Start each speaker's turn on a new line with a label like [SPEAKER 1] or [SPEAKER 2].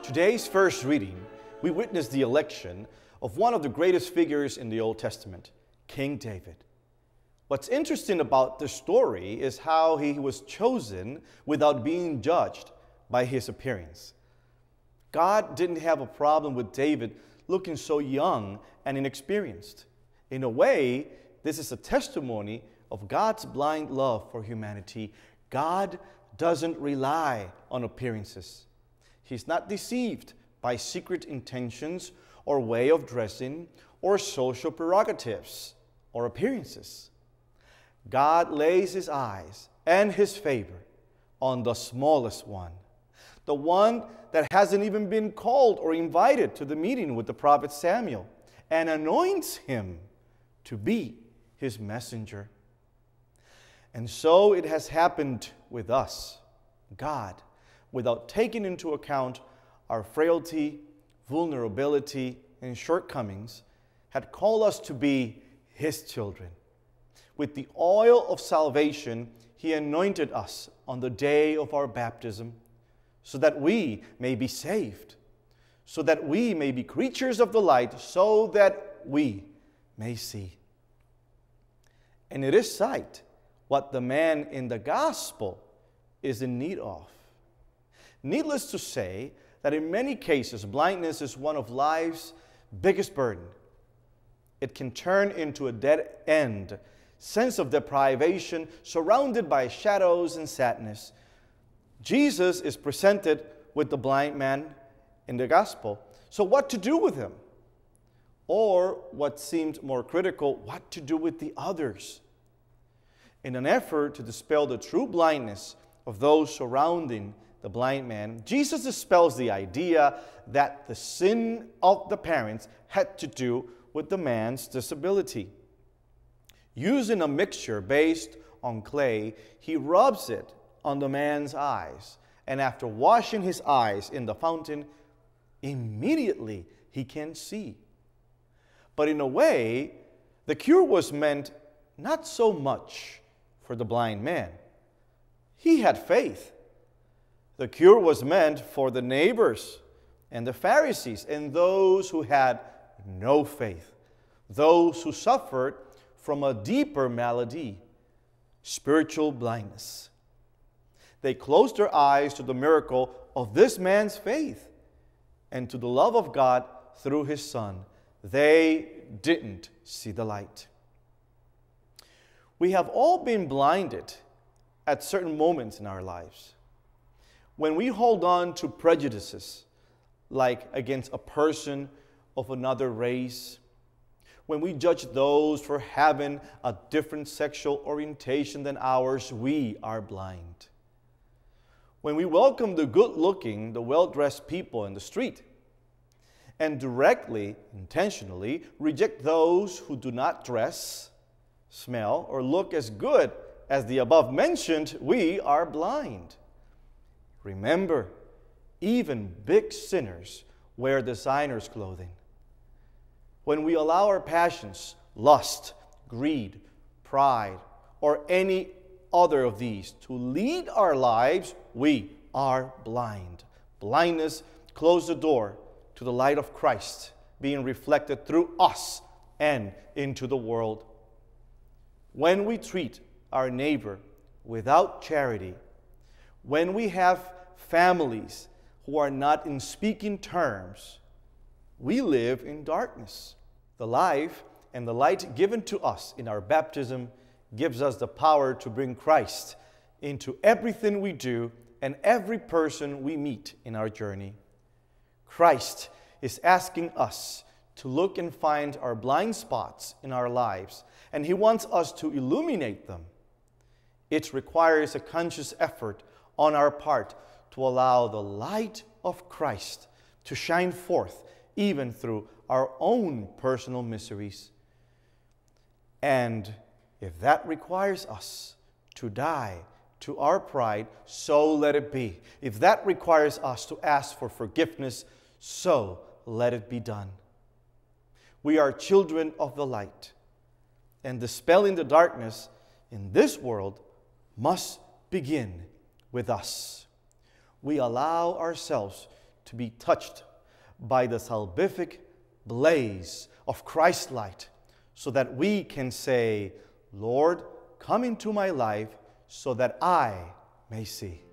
[SPEAKER 1] Today's first reading, we witness the election of one of the greatest figures in the Old Testament, King David. What's interesting about this story is how he was chosen without being judged by his appearance. God didn't have a problem with David looking so young and inexperienced. In a way, this is a testimony of God's blind love for humanity. God doesn't rely on appearances. He's not deceived by secret intentions or way of dressing or social prerogatives or appearances. God lays his eyes and his favor on the smallest one, the one that hasn't even been called or invited to the meeting with the prophet Samuel, and anoints him to be his messenger. And so it has happened with us. God, without taking into account our frailty, vulnerability, and shortcomings, had called us to be his children. With the oil of salvation, he anointed us on the day of our baptism, so that we may be saved, so that we may be creatures of the light, so that we may see. And it is sight what the man in the gospel is in need of. Needless to say that in many cases, blindness is one of life's biggest burden. It can turn into a dead-end sense of deprivation, surrounded by shadows and sadness. Jesus is presented with the blind man in the gospel. So what to do with him? Or what seemed more critical, what to do with the others? In an effort to dispel the true blindness of those surrounding the blind man, Jesus dispels the idea that the sin of the parents had to do with the man's disability. Using a mixture based on clay, he rubs it on the man's eyes, and after washing his eyes in the fountain, immediately he can see. But in a way, the cure was meant not so much for the blind man. He had faith. The cure was meant for the neighbors and the Pharisees and those who had no faith, those who suffered from a deeper malady, spiritual blindness. They closed their eyes to the miracle of this man's faith and to the love of God through his Son. They didn't see the light. We have all been blinded at certain moments in our lives. When we hold on to prejudices, like against a person of another race, when we judge those for having a different sexual orientation than ours, we are blind. When we welcome the good-looking, the well-dressed people in the street, and directly, intentionally, reject those who do not dress, smell, or look as good as the above-mentioned, we are blind. Remember, even big sinners wear designer's clothing. When we allow our passions, lust, greed, pride, or any other of these to lead our lives, we are blind. Blindness closes the door to the light of Christ being reflected through us and into the world. When we treat our neighbor without charity, when we have families who are not in speaking terms, we live in darkness. The life and the light given to us in our baptism gives us the power to bring Christ into everything we do and every person we meet in our journey. Christ is asking us to look and find our blind spots in our lives, and he wants us to illuminate them. It requires a conscious effort on our part to allow the light of Christ to shine forth even through our own personal miseries. And if that requires us to die to our pride, so let it be. If that requires us to ask for forgiveness, so let it be done. We are children of the light, and dispelling the darkness in this world must begin with us. We allow ourselves to be touched by the salvific blaze of Christ's light, so that we can say, Lord, come into my life so that I may see.